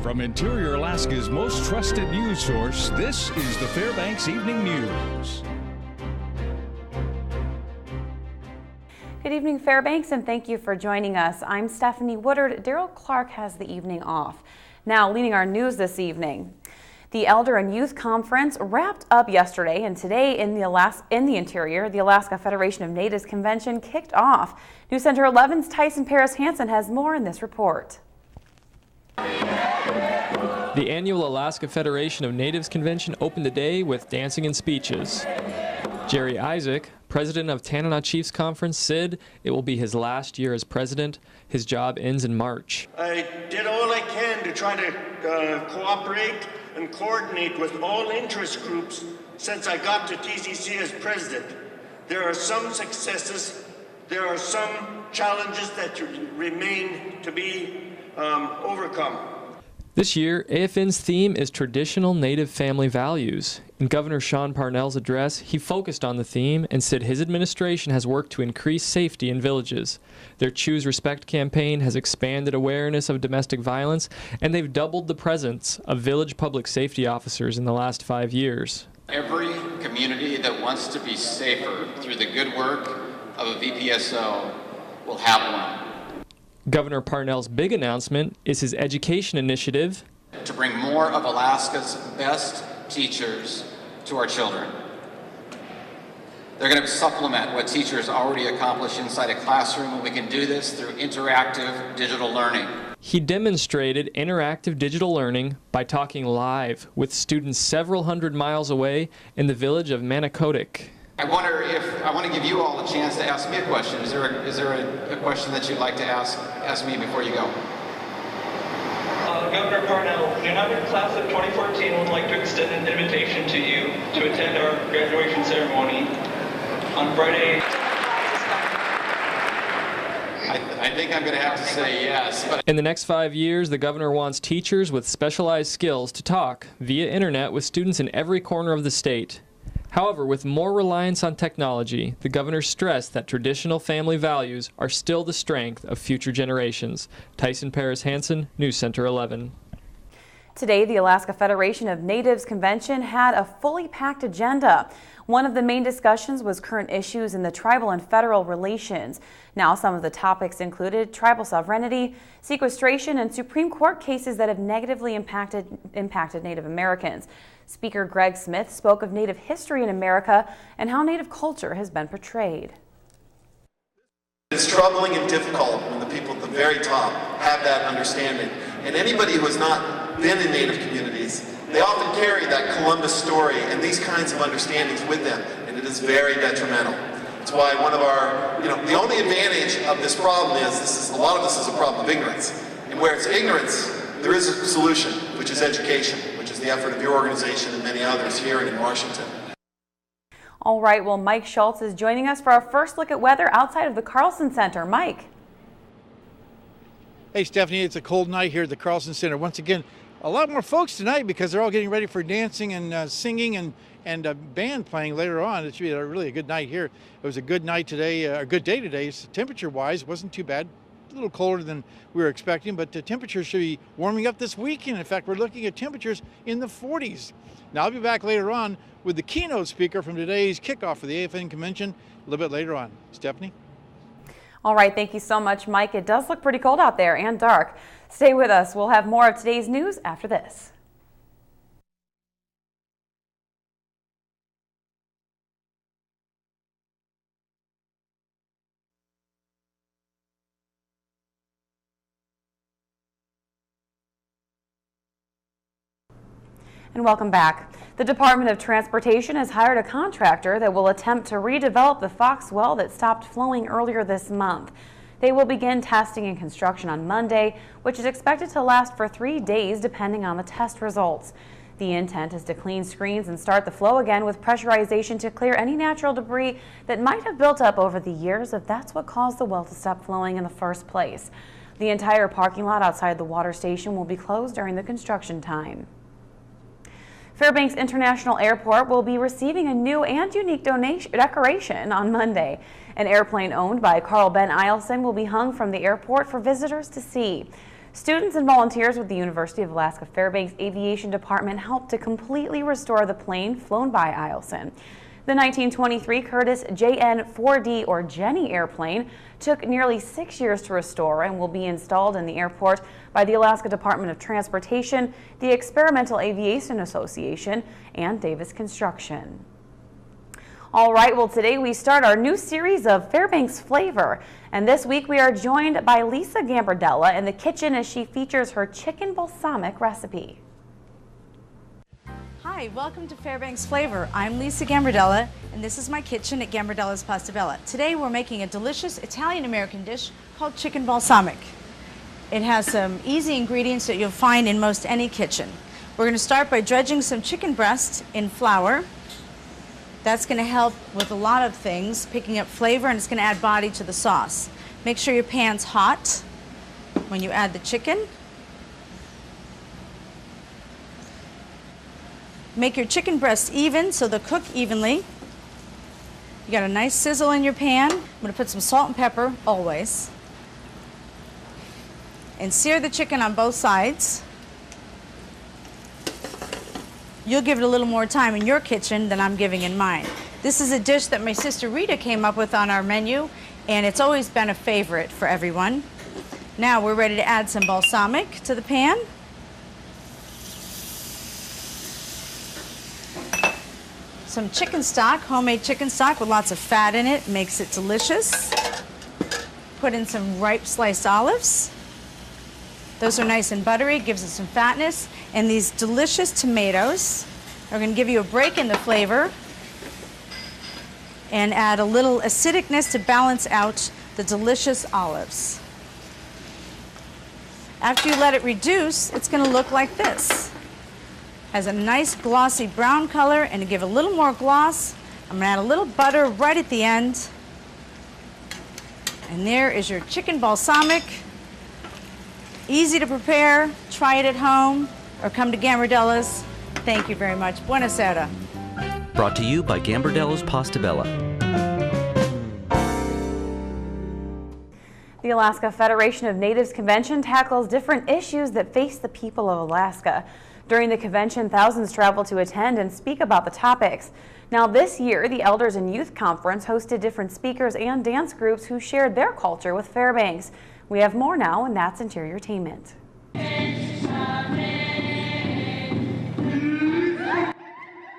From Interior Alaska's most trusted news source, this is the Fbx Evening News. Good evening, Fairbanks, and thank you for joining us. I'm Stephanie Woodard. Daryl Clark has the evening off. Now, leading our news this evening. The Elder and Youth Conference wrapped up yesterday, and today in the Interior, the Alaska Federation of Natives Convention kicked off. News Center 11's Tyson Paris-Hansen has more in this report. The annual Alaska Federation of Natives Convention opened the day with dancing and speeches. Jerry Isaac, president of Tanana Chiefs Conference, said it will be his last year as president. His job ends in March. I did all I can to try to cooperate and coordinate with all interest groups since I got to TCC as president. There are some successes, there are some challenges that remain to be overcome. This year, AFN's theme is Traditional Native Family Values. In Governor Sean Parnell's address, he focused on the theme and said his administration has worked to increase safety in villages. Their Choose Respect campaign has expanded awareness of domestic violence, and they've doubled the presence of village public safety officers in the last 5 years. Every community that wants to be safer through the good work of a VPSO will have one. Governor Parnell's big announcement is his education initiative to bring more of Alaska's best teachers to our children. They're going to supplement what teachers already accomplish inside a classroom, and we can do this through interactive digital learning. He demonstrated interactive digital learning by talking live with students several hundred miles away in the village of Manakotik. I wonder if I want to give you all a chance to ask me a question. Is there a question that you'd like to ask me before you go? Governor Parnell, the 900 class of 2014 would like to extend an invitation to you to attend our graduation ceremony on Friday. I think I'm going to have to say yes. But in the next 5 years, the governor wants teachers with specialized skills to talk via internet with students in every corner of the state. However, with more reliance on technology, the governor stressed that traditional family values are still the strength of future generations. Tyson Paris-Hansen, News Center 11. Today, the Alaska Federation of Natives Convention had a fully packed agenda. One of the main discussions was current issues in the tribal and federal relations. Now, some of the topics included tribal sovereignty, sequestration, and Supreme Court cases that have negatively impacted Native Americans. Speaker Greg Smith spoke of Native history in America and how Native culture has been portrayed. It's troubling and difficult when the people at the very top have that understanding. And anybody who has not been in Native communities, they often carry that Columbus story and these kinds of understandings with them, and it is very detrimental. That's why one of our, the only advantage of this problem is a lot of this is a problem of ignorance. And where it's ignorance, there is a solution, which is education, which is the effort of your organization and many others here and in Washington. All right, well, Mike Schultz is joining us for our first look at weather outside of the Carlson Center. Mike. Hey, Stephanie, it's a cold night here at the Carlson Center. Once again, a lot more folks tonight because they're all getting ready for dancing and singing and a band playing later on. It should be really a good night here. It was a good night today, a good day today. Temperature-wise, wasn't too bad. A little colder than we were expecting, but the temperatures should be warming up this weekend. In fact, we're looking at temperatures in the 40s. Now, I'll be back later on with the keynote speaker from today's kickoff for the AFN convention a little bit later on. Stephanie? All right, thank you so much, Mike. It does look pretty cold out there and dark. Stay with us. We'll have more of today's news after this. And welcome back. The Department of Transportation has hired a contractor that will attempt to redevelop the Fox well that stopped flowing earlier this month. They will begin testing and construction on Monday, which is expected to last for 3 days depending on the test results. The intent is to clean screens and start the flow again with pressurization to clear any natural debris that might have built up over the years if that's what caused the well to stop flowing in the first place. The entire parking lot outside the water station will be closed during the construction time. Fairbanks International Airport will be receiving a new and unique decoration on Monday. An airplane owned by Carl Ben Eielson will be hung from the airport for visitors to see. Students and volunteers with the University of Alaska Fairbanks Aviation Department helped to completely restore the plane flown by Eielson. The 1923 Curtiss JN-4D or Jenny airplane took nearly 6 years to restore and will be installed in the airport by the Alaska Department of Transportation, the Experimental Aviation Association, and Davis Construction. All right, well, today we start our new series of Fairbanks Flavor. And this week we are joined by Lisa Gambardella in the kitchen as she features her chicken balsamic recipe. Hi, welcome to Fairbanks Flavor. I'm Lisa Gambardella, and this is my kitchen at Gambardella's Pasta Bella. Today we're making a delicious Italian-American dish called chicken balsamic. It has some easy ingredients that you'll find in most any kitchen. We're going to start by dredging some chicken breast in flour. That's going to help with a lot of things, picking up flavor, and it's going to add body to the sauce. Make sure your pan's hot when you add the chicken. Make your chicken breasts even so they'll cook evenly. You got a nice sizzle in your pan. I'm going to put some salt and pepper, always. And sear the chicken on both sides. You'll give it a little more time in your kitchen than I'm giving in mine. This is a dish that my sister Rita came up with on our menu, and it's always been a favorite for everyone. Now we're ready to add some balsamic to the pan. Some chicken stock, homemade chicken stock with lots of fat in it, makes it delicious. Put in some ripe sliced olives. Those are nice and buttery, gives it some fatness. And these delicious tomatoes are going to give you a break in the flavor and add a little acidicness to balance out the delicious olives. After you let it reduce, it's going to look like this. Has a nice glossy brown color, and to give a little more gloss, I'm going to add a little butter right at the end. And there is your chicken balsamic. Easy to prepare. Try it at home or come to Gambardella's. Thank you very much. Buonasera. Brought to you by Gambardella's Pasta Bella. The Alaska Federation of Natives Convention tackles different issues that face the people of Alaska. During the convention, thousands travel to attend and speak about the topics. Now this year, the Elders and Youth Conference hosted different speakers and dance groups who shared their culture with Fairbanks. We have more now, and that's Interiortainment.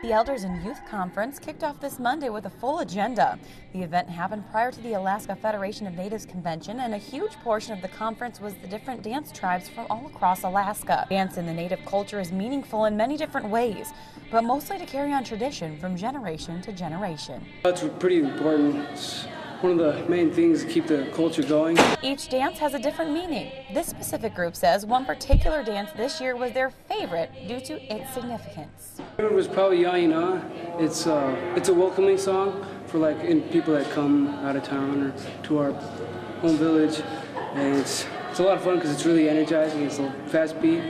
The Elders and Youth Conference kicked off this Monday with a full agenda. The event happened prior to the Alaska Federation of Natives Convention, and a huge portion of the conference was the different dance tribes from all across Alaska. Dance in the Native culture is meaningful in many different ways, but mostly to carry on tradition from generation to generation. It's pretty important. It's one of the main things to keep the culture going. Each dance has a different meaning. This specific group says one particular dance this year was their favorite due to its significance. It was probably Yaina. It's a welcoming song for people that come out of town or to our home village, and it's a lot of fun because it's really energizing. It's a fast beat.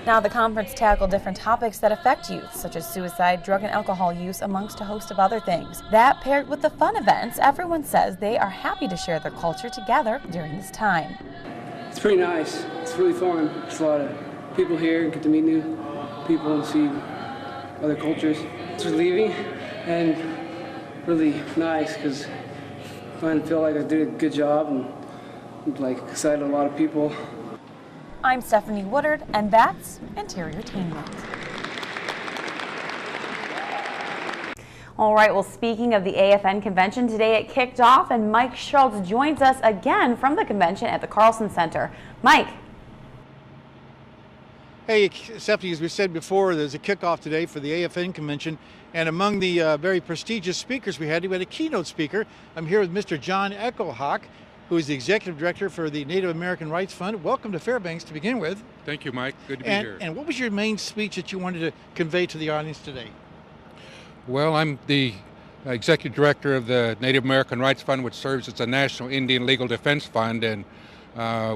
Now the conference tackled different topics that affect youth, such as suicide, drug and alcohol use, amongst a host of other things. That paired with the fun events, everyone says they are happy to share their culture together during this time. It's pretty nice. It's really fun. There's a lot of people here and get to meet new people and see other cultures. It's relieving and really nice because I feel like I did a good job and excited a lot of people. I'm Stephanie Woodard, and that's Interiortainment. All right, well, speaking of the AFN convention, today it kicked off, and Mike Schultz joins us again from the convention at the Carlson Center. Mike. Hey, Stephanie, as we said before, there's a kickoff today for the AFN convention, and among the very prestigious speakers we had a keynote speaker. I'm here with Mr. John Echohawk, who is the Executive Director for the Native American Rights Fund. Welcome to Fairbanks to begin with. Thank you, Mike. Good to be here. And what was your main speech that you wanted to convey to the audience today? Well, I'm the Executive Director of the Native American Rights Fund, which serves as a National Indian Legal Defense Fund, and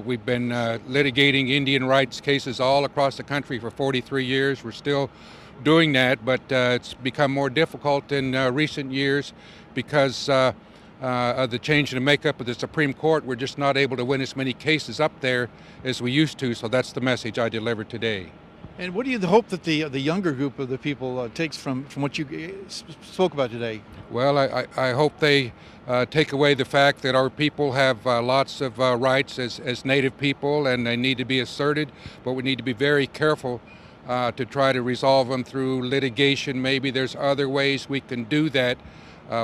we've been litigating Indian rights cases all across the country for 43 years. We're still doing that, but it's become more difficult in recent years because of the change in the makeup of the Supreme Court, we're just not able to win as many cases up there as we used to. So that's the message I delivered today. And what do you hope that the younger group of the people takes from what you spoke about today? Well, I hope they take away the fact that our people have lots of rights as Native people, and they need to be asserted, but we need to be very careful to try to resolve them through litigation. Maybe there's other ways we can do that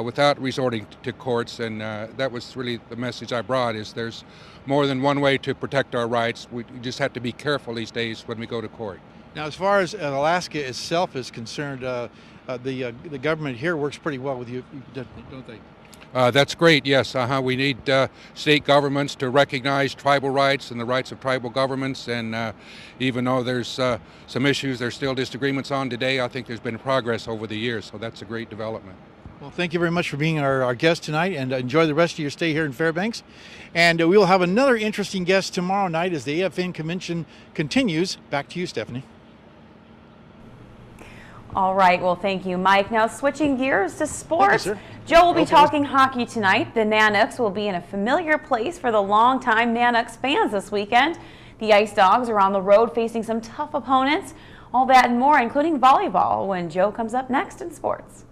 without resorting to courts, and that was really the message I brought, is there's more than one way to protect our rights. We just have to be careful these days when we go to court. Now, as far as Alaska itself is concerned, the government here works pretty well with you, don't they? That's great, yes. We need state governments to recognize tribal rights and the rights of tribal governments, and even though there's some issues there's still disagreements on today, I think there's been progress over the years, so that's a great development. Well, thank you very much for being our guest tonight, and enjoy the rest of your stay here in Fairbanks. And we'll have another interesting guest tomorrow night as the AFN convention continues. Back to you, Stephanie. All right, well, thank you, Mike. Now, switching gears to sports, you, sir. Joe will be talking hockey tonight. The Nanuks will be in a familiar place for the longtime Nanuks fans this weekend. The Ice Dogs are on the road facing some tough opponents. All that and more, including volleyball, when Joe comes up next in sports.